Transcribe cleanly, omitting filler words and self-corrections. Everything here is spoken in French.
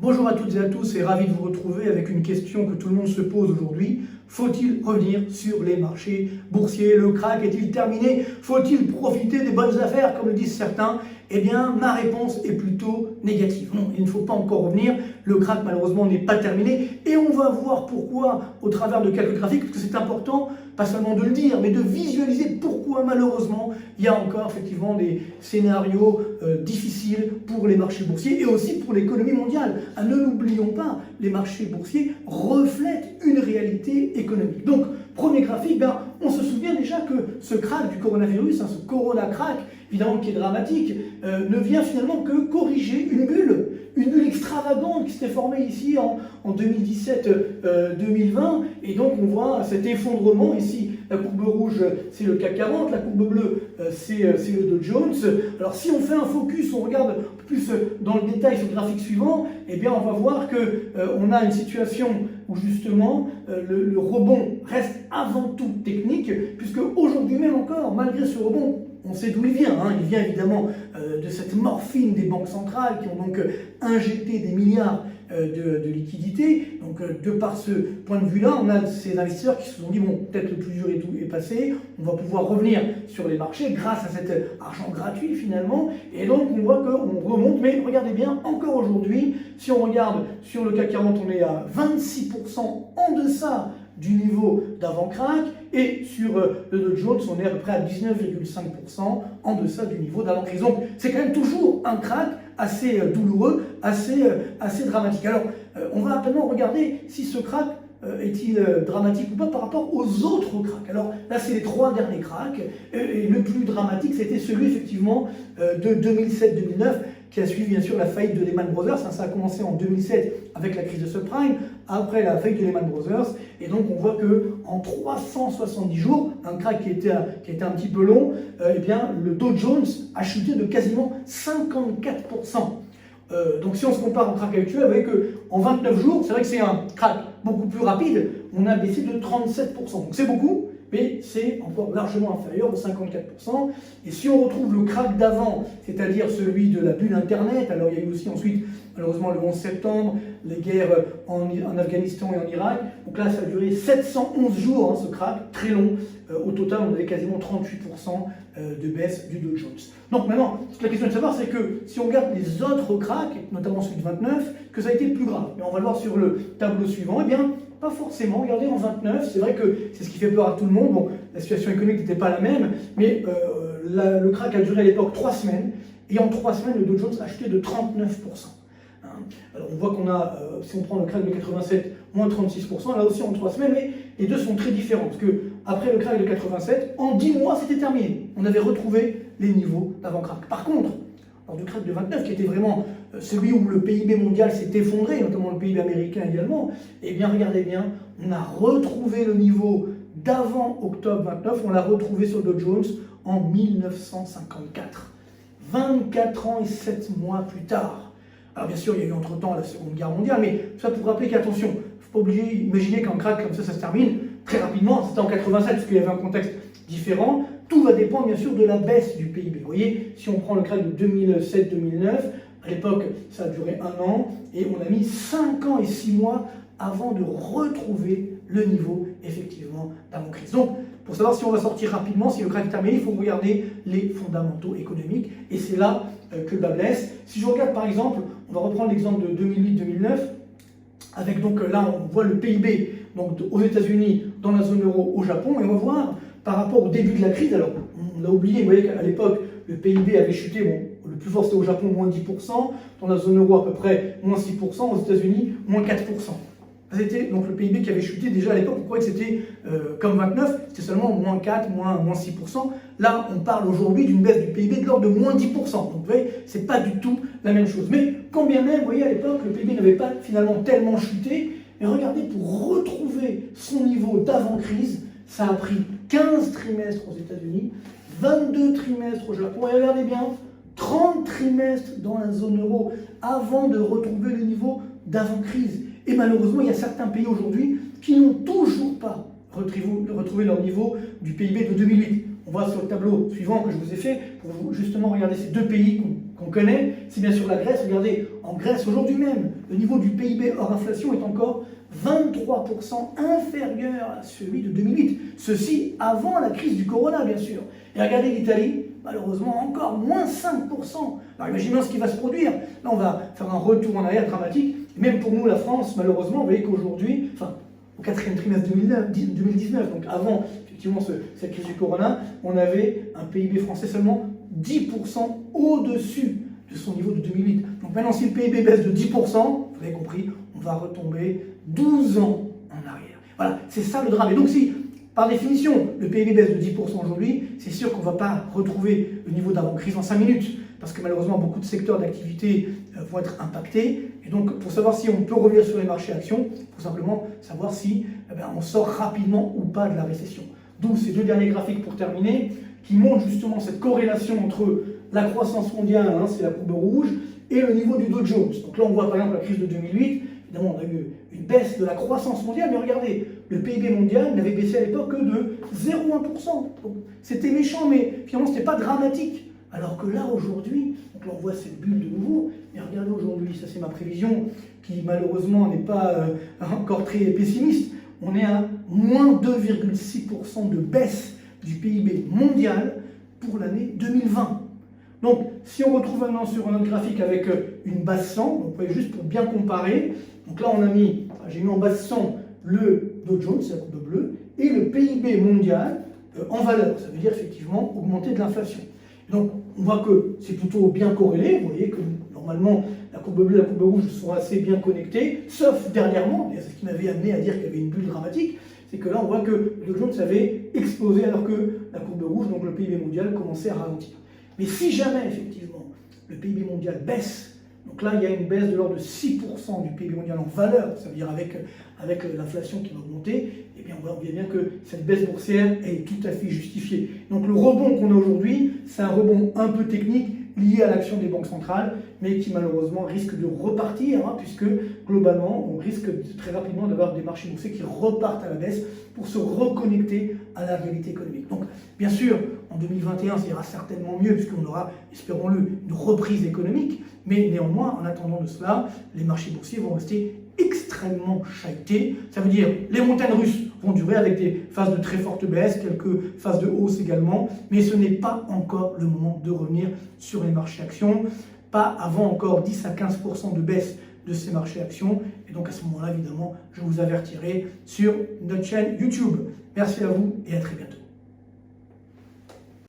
Bonjour à toutes et à tous et ravi de vous retrouver avec une question que tout le monde se pose aujourd'hui. Faut-il revenir sur les marchés boursiers? Le krach est-il terminé? Faut-il profiter des bonnes affaires comme le disent certains? Eh bien, ma réponse est plutôt négative. Non, il ne faut pas encore revenir. Le krach, malheureusement, n'est pas terminé. Et on va voir pourquoi au travers de quelques graphiques, parce que c'est important, pas seulement de le dire, mais de visualiser pourquoi, malheureusement, il y a encore effectivement des scénarios difficiles pour les marchés boursiers et aussi pour l'économie mondiale. Ne l'oublions pas, les marchés boursiers reflètent une réalité économique. Donc, premier graphique, on se souvient déjà que ce krach du coronavirus, ce corona krach, évidemment qui est dramatique, ne vient finalement que corriger une bulle extravagante qui s'était formée ici en 2017-2020. Et donc on voit cet effondrement ici. La courbe rouge, c'est le CAC 40, la courbe bleue, c'est le Dow Jones. Alors si on fait un focus, on regarde plus dans le détail sur le graphique suivant, eh bien on va voir qu'on a une situation où justement le rebond reste avant tout technique, puisque aujourd'hui même encore, malgré ce rebond, on sait d'où il vient. Il vient évidemment de cette morphine des banques centrales qui ont donc injecté des milliards de liquidités. Donc de par ce point de vue-là, on a ces investisseurs qui se sont dit, bon, peut-être le plus dur est passé, on va pouvoir revenir sur les marchés grâce à cet argent gratuit finalement. Et donc on voit qu'on remonte, mais regardez bien, encore aujourd'hui, si on regarde sur le CAC 40, on est à 26% en deçà du niveau d'avant-krach, et sur le Dow Jones, on est à peu près à 19,5% en deçà du niveau d'avant-crise. Donc c'est quand même toujours un krach assez douloureux, assez dramatique. Alors on va rapidement regarder si ce krach est-il dramatique ou pas par rapport aux autres krachs. Alors là, c'est les trois derniers krachs, et le plus dramatique, c'était celui effectivement de 2007-2009, qui a suivi bien sûr la faillite de Lehman Brothers. Ça a commencé en 2007 avec la crise de subprime, après la faillite de Lehman Brothers, et donc on voit que en 370 jours, un krach qui a été un petit peu long, eh bien le Dow Jones a chuté de quasiment 54%. Donc si on se compare au krach actuel, vous voyez qu'en 29 jours, c'est vrai que c'est un krach beaucoup plus rapide, on a baissé de 37%. Donc c'est beaucoup, mais c'est encore largement inférieur aux 54%. Et si on retrouve le krach d'avant, c'est-à-dire celui de la bulle Internet, alors il y a eu aussi ensuite, malheureusement, le 11 septembre, les guerres en Afghanistan et en Irak. Donc là, ça a duré 711 jours, ce krach, très long. Au total, on avait quasiment 38% de baisse du Dow Jones. Donc maintenant, la question de savoir, c'est que si on regarde les autres krachs, notamment celui de 29, que ça a été plus grave. Mais on va le voir sur le tableau suivant. Eh bien, pas forcément. Regardez, en 29, c'est vrai que c'est ce qui fait peur à tout le monde. Bon, la situation économique n'était pas la même, mais le krach a duré à l'époque 3 semaines. Et en 3 semaines, le Dow Jones a chuté de 39%. Alors on voit qu'on a, si on prend le krach de 87, moins 36%, là aussi en 3 semaines, mais les deux sont très différents, parce que après le krach de 87, en 10 mois c'était terminé. On avait retrouvé les niveaux d'avant-krach. Par contre, lors du krach de 29, qui était vraiment celui où le PIB mondial s'est effondré, notamment le PIB américain également, eh bien regardez bien, on a retrouvé le niveau d'avant octobre 29, on l'a retrouvé sur le Dow Jones en 1954. 24 ans et 7 mois plus tard. Alors bien sûr, il y a eu entre-temps la Seconde Guerre mondiale, mais ça pour rappeler qu'attention, il ne faut pas imaginer qu'un krach comme ça se termine très rapidement. C'était en 87, parce qu'il y avait un contexte différent. Tout va dépendre bien sûr de la baisse du PIB. Vous voyez, si on prend le krach de 2007-2009, à l'époque, ça a duré 1 an, et on a mis 5 ans et 6 mois avant de retrouver le niveau, effectivement, d'avant-crise. Donc, pour savoir si on va sortir rapidement, si le krach est terminé, il faut regarder les fondamentaux économiques, et c'est là que le bas blesse. Si je regarde par exemple, on va reprendre l'exemple de 2008-2009, avec donc là on voit le PIB donc, aux États-Unis, dans la zone euro, au Japon, et on va voir par rapport au début de la crise, alors on l'a oublié, vous voyez qu'à l'époque le PIB avait chuté, bon, le plus fort c'était au Japon, moins 10%, dans la zone euro à peu près moins 6%, aux États-Unis moins 4%. C'était donc le PIB qui avait chuté déjà à l'époque, on croyait que c'était comme 29, c'était seulement moins 4, moins 6%. Là, on parle aujourd'hui d'une baisse du PIB de l'ordre de moins 10%. Donc vous voyez, c'est pas du tout la même chose. Mais quand bien même, vous voyez, à l'époque, le PIB n'avait pas finalement tellement chuté. Et regardez, pour retrouver son niveau d'avant-crise, ça a pris 15 trimestres aux États-Unis, 22 trimestres au Japon, et regardez bien, 30 trimestres dans la zone euro avant de retrouver le niveau d'avant-crise. Et malheureusement, il y a certains pays aujourd'hui qui n'ont toujours pas retrouvé leur niveau du PIB de 2008. On voit sur le tableau suivant que je vous ai fait, pour justement regarder ces deux pays qu'on connaît, c'est bien sûr la Grèce. Regardez, en Grèce, aujourd'hui même, le niveau du PIB hors inflation est encore 23% inférieur à celui de 2008. Ceci avant la crise du corona, bien sûr. Et regardez l'Italie, malheureusement encore moins 5%. Alors imaginons ce qui va se produire. Là, on va faire un retour en arrière dramatique. Et même pour nous, la France, malheureusement, vous voyez qu'aujourd'hui, enfin, au quatrième trimestre 2019, donc avant effectivement cette crise du corona, on avait un PIB français seulement 10% au-dessus de son niveau de 2008. Donc maintenant, si le PIB baisse de 10%, vous avez compris, on va retomber 12 ans en arrière. Voilà, c'est ça le drame. Et donc si, par définition, le PIB baisse de 10% aujourd'hui, c'est sûr qu'on ne va pas retrouver le niveau d'avant-crise en 5 minutes, parce que malheureusement, beaucoup de secteurs d'activité vont être impactés. Et donc, pour savoir si on peut revenir sur les marchés actions, il faut simplement savoir si on sort rapidement ou pas de la récession. D'où ces deux derniers graphiques pour terminer, qui montrent justement cette corrélation entre la croissance mondiale, c'est la courbe rouge, et le niveau du Dow Jones. Donc là, on voit par exemple la crise de 2008. Évidemment, on a eu une baisse de la croissance mondiale, mais regardez, le PIB mondial n'avait baissé à l'époque que de 0,1%. C'était méchant, mais finalement, ce n'était pas dramatique. Alors que là, aujourd'hui, donc là, on voit cette bulle de nouveau, et regardez aujourd'hui, ça c'est ma prévision, qui malheureusement n'est pas encore très pessimiste, on est à moins 2,6% de baisse du PIB mondial pour l'année 2020. Donc, si on retrouve maintenant sur un autre graphique avec une base 100, donc vous voyez juste pour bien comparer, donc là j'ai mis en base 100 le Dow Jones, c'est la courbe bleue, et le PIB mondial en valeur, ça veut dire effectivement augmenter de l'inflation. Donc, on voit que c'est plutôt bien corrélé, vous voyez que normalement la courbe bleue et la courbe rouge sont assez bien connectées, sauf dernièrement, et c'est ce qui m'avait amené à dire qu'il y avait une bulle dramatique, c'est que là on voit que le Dow Jones avait explosé alors que la courbe rouge, donc le PIB mondial, commençait à ralentir. Mais si jamais, effectivement, le PIB mondial baisse, donc là, il y a une baisse de l'ordre de 6% du PIB mondial en valeur, ça veut dire avec l'inflation qui va augmenter, eh bien, on voit bien que cette baisse boursière est tout à fait justifiée. Donc le rebond qu'on a aujourd'hui, c'est un rebond un peu technique lié à l'action des banques centrales, mais qui malheureusement risque de repartir, puisque globalement, on risque très rapidement d'avoir des marchés boursiers qui repartent à la baisse pour se reconnecter à la réalité économique. Donc, bien sûr, en 2021, ça ira certainement mieux, puisqu'on aura, espérons-le, une reprise économique, mais néanmoins, en attendant de cela, les marchés boursiers vont rester extrêmement chahutés. Ça veut dire les montagnes russes vont durer avec des phases de très forte baisse, quelques phases de hausse également, mais ce n'est pas encore le moment de revenir sur les marchés actions, pas avant encore 10 à 15% de baisse de ces marchés actions, et donc à ce moment-là, évidemment, je vous avertirai sur notre chaîne YouTube. Merci à vous et à très bientôt.